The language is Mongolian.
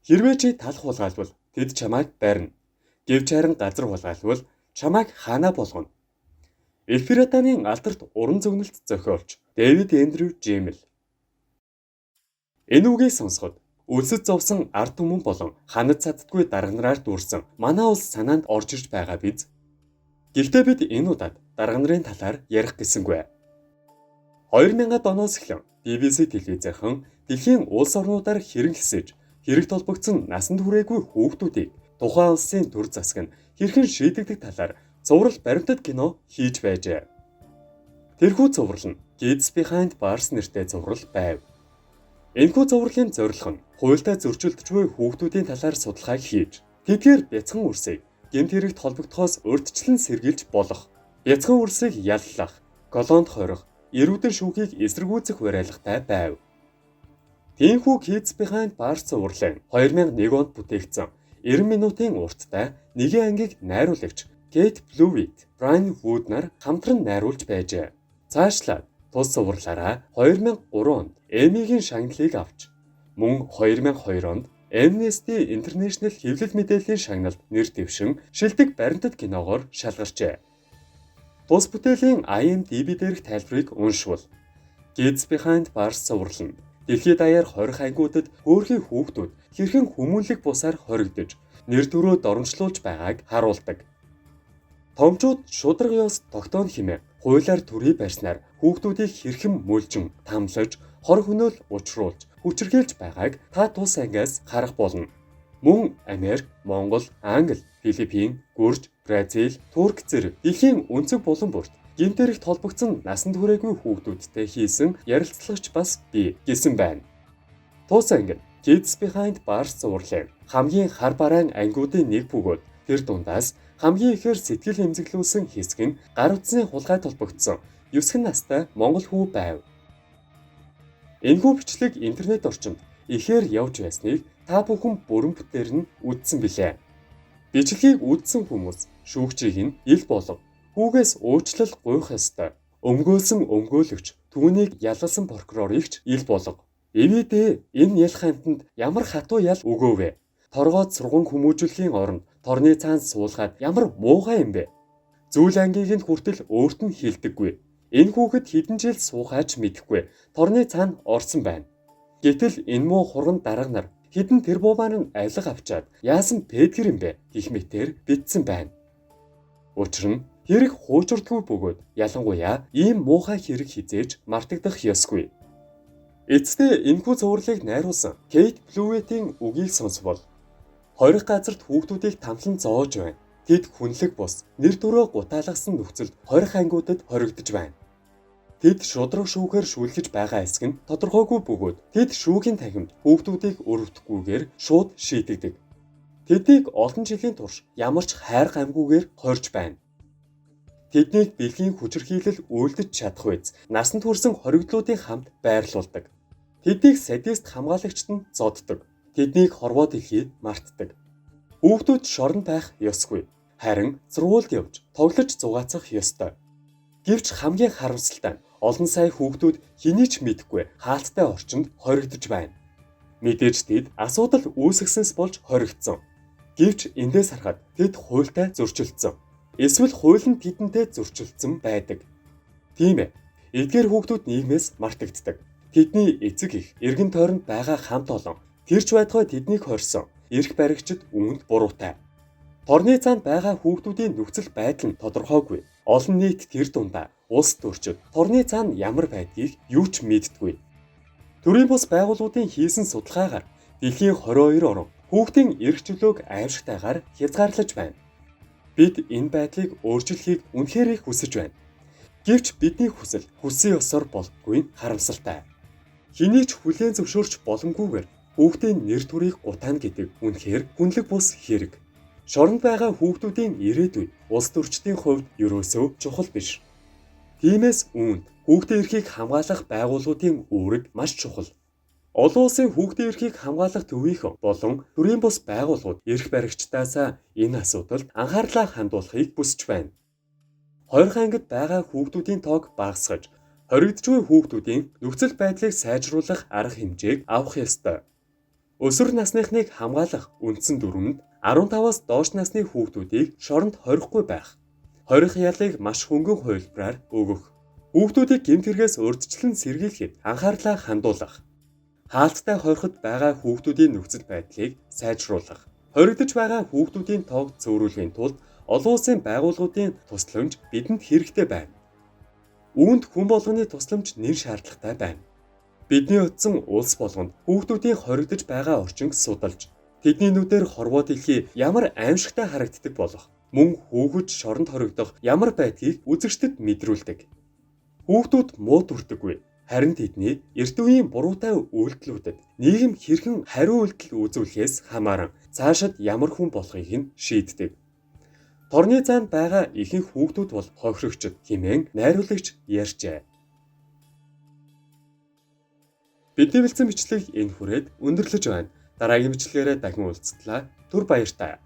Хэрвээ чи талах хулгайлбал тэд чамайг барина. Гэвч харин газар хулгайлбал чамайг хаанаа болгоно. Эльфиратаны алдарт уран зөгнөлт зохиолч Дэвид Эндрю Жимэл. Энэ үгийг сонсоход өлсөд зовсон ард түмэн болон ханад цаддаггүй дарга нараар дүүрсэн манай улс санаанд орж ирж байгаа биз. Гэхдээ бид энэ удаад дарга нарын талаар ярих гэсэнгүй. 2000-ад оноос эхлэн BBC телевизийнхэн дэлхийн улс орнуудаар хэрэглэсэж хэрэг толбогдсон насанд хүрээгүй хүүхдүүдийг тухайн улсын төр засаг нь хэрхэн шийдэгдэх талаар цуврал баримтат кино хийж байжээ. Тэрхүү цуврал нь Kids Behind Bars нэртэй цуврал байв. Энэхүү цувралын зорилго нь хуультай зөрчилдөж буй хүүхдүүдийн талаар судалгааг хийж, тэдгээр бяцхан үрсийг гэмт хэрэгт холбогдохоос урьдчилан сэргийлж болох, бяцхан үрсийг яллах, колонд хорих, эрүүдэн шүүхийг эсэргүүцэх уриалгатай байв. Тиймээс Kids Behind Bars цувралын 2001 онд бүтээгдсэн 90 минутын урттай нэгэн ангийг найруулагч Kate Blewett, Brian Wood нар хамтран найруулж байжээ. Цаашлаад тус цувралаараа 2003 онд Эммигийн шагналыг авч, мөн 2002 онд Amnesty International хэвлэл мэдээллийн шагналд нэр дэвшин шилдэг баримтат киногоор шалгарчээ. Тус бүтээлийн IMDb дээрх тайлбарыг уншвал Kids Behind Bars цуврал нь дэлхийд даяар хорих ангиудад хөөрхий хүүхдүүд хэрхэн хүмүүнлэг бусаар хоригдож, нэр төрөө доромжлуулж байгааг харуулдаг. Томчууд шударга ёс тогтооно хэмээн хуулиар төрий барьснаар хүүхдүүдийг хэрхэн мөлжин, тамлаж, хор хөнөөл учруулж, хүчирхийлж байгааг та тус ангиас харах болно. Мөн Америк, Монгол, Англи, Филиппин, Гүрж, Бразил, Турк зэрэг дэлхийн өнцөг булан бүрт гэмт хэрэгт холбогдсон насанд хүрээгүй хүүхдүүдтэй хийсэн ярилцлагч бас бий гэсэн байна. Тус анги нь Kids Behind Bars цувралын хамгийн хар бараан ангиудын нэг бөгөөд тэр дундаас хамгийн ихээр сэтгэл хэмзэглүүлсэн хэсэг нь гар утсны хулгай толбогдсон 9 настай монгол хүү байв. Энэхүү бичлэг интернет орчинд ихээр явж байсныг та бүхэн бүрэн бүтээр нь үзсэн билээ. Бичлэгийг үзсэн хүмүүс шүүгчийг нь ил болов хүүгээс уучлал гуйх ёстой. Өмгөөлсөн өмгөөлөгч түүнийг ялалсан прокурорыг ч ил болов. Эвидээ энэ ял хамтанд ямар хатуу ял өгөөвэ? Торгоод сурган хүмүүжүүлэхийн оронд торны цаанд суулгаад ямар муухай юм бэ? Зүйл ангийг нь хүртэл өөрт нь хилдэггүй. Энэ хүүхэд хэдэн жил суухаач мэдэхгүй торны цаанд орсон байна. Гэтэл энэ муу хурган дарга нар хэдэн тэр бууmaan нь авилга авчаад яасан пэдгэр юм бэ гэх мэтээр битсэн байна. Учир нь хэрэг хуучурдгүй бөгөөд ялангуяа ийм муухай хэрэг хизээж мартагдах ёсгүй. Эцэстээ энэхүү цувралыг найруулсан Kate Blewett-ийн үгийг сонсвол хорих газарт хүүхдүүдийг тамлан зоож байна. Тэд хүнлэг бус нэр төрөө гутаалгасан нөхцөлд хорих ангиудад хоригдож байна. Тэд шудраг шүүхээр шүүлгэж байгаа эсэх нь тодорхойгүй бөгөөд тэд шүүхийн танхимд хүүхдүүдийг өрөвдөхгүйгээр шууд шийдэгдэг. Тэднийг олон жилийн турш ямар ч хайр гамгүйгээр хорж байна. Тэднийг бэлгийн хүчирхийлэл үйлдэж чадах үйс насанд хүрсэн хоригдлуудын хамт байрлуулдаг. Тэднийг садист хамгаалагчд нь зоддог. Тэднийг хорвоо дэлхий мартдаг. Хүүхдүүд шоронд байх ёсгүй. Харин зургуулд явж тоглож зугаацах ёстой. Гэвч хамгийн харамсалтай нь олон сая хүүхдүүд хэний ч мэдэхгүй хаалттай орчинд хоригдож байна. Мэдээж тэд асуудал үүсгэсэнс болж хоригдсон. Гэвч эндээс харахад тэд хуультай зөрчилдсөн. Эсвэл хууль нь тэдэнтэй зөрчилдсөн байдаг. Тийм ээ. Эдгээр хүүхдүүд нийгмээс мартагддаг. Тэдний эцэг эх, эргэн тойронд байгаа хамт олон тэрч байтугай тэднийг хорьсон. Эрх баригчид үүнд буруутай. Торны цаанд байгаа хүүхдүүдийн нөхцөл байдал нь тодорхойгүй. Олон нийт тэр дундаа улс төрчид торны цаанд ямар байдгийг юу ч мэддэггүй. Төрийн бус байгууллагуудын хийсэн судалгаагаар дэлхийн 22 орн хүүхдийн эрх чөлөөг аимшигтайгаар хязгаарлаж байна. Бид энэ байдлыг өөрчлөхийг үнэхээр их хүсэж байна. Гэвч бидний хүсэл хүссэн ёсоор болдоггүй нь харамсалтай. Хэний ч хүлээн зөвшөөрч боломгүйгээр хүүхдийн нэр төрийг гутаана гэдэг үнэхээр хүнлэг бус хэрэг. Шоронд байгаа хүүхдүүдийн ирээдүй улс төрчдийн хувьд ерөөсөө чухал биш. Тиймээс үүнд хүүхдийн эрхийг хамгаалах байгууллагуудын үүрэг маш чухал. Олон улсын хүүхдийн эрхийг хамгаалах төвийнхэн болон төрийн бус байгууллагууд эрх баригчдаас энэ асуудалд анхаарлаа хандуулахыг хүсэж байна. Хорих ангид байгаа хүүхдүүдийн тоог багасгаж, хоригдж буй хүүхдүүдийн нөхцөл байдлыг сайжруулах арга хэмжээг авах ёстой. Өсвөр насныхныг хамгаалах үндсэн дүрмэнд 15-аас доош насны хүүхдүүдийг шоронд хорихгүй байх. Хорих ялыг маш хөнгөн хувилбараар өгөх. Хүүхдүүдийг гэмт хэрэгээс урьдчилан сэргийлэхэд анхаарлаа хандуулах. Хаалттай хориход байгаа хүүхдүүдийн нөхцөл байдлыг сайжруулах. Хоригдож байгаа хүүхдүүдийн тоог зөөрүүлэхийн тулд олон улсын байгууллагуудын тусламж бидэнд хэрэгтэй байна. Үүнд хүн болгоны тусламж нэр шаардлагатай байна. Бидний утсан улс болгонд хүүхдүүдийн хоригдож байгаа орчинг судалж, тэдний нүдээр хорвоо дэлхий ямар аимшигтай харагддаг болох, мөн хүүхэд шоронд хоригдох ямар байдгийг үзэгчдэд мэдрүүлдэг. Хүүхдүүд муу дүрдэггүй. Харин тэдний эрт үеийн буруутай үйлдэлүүдэд нийгэм хэрхэн хариу үйлдэл үзүүлэхээс хамааран цаашид ямар хүн болохыг нь шийддэг. Торны цаанд байгаа ихэнх хүүхдүүд бол хохирогчд хэмээн найруулагч ярьжээ. Бидний бичсэн бичлэг энэ хүрээд өндөрлөж байна. Дараагийн бичлэгээрээ дахин уулзтлаа. Түр баярлалаа.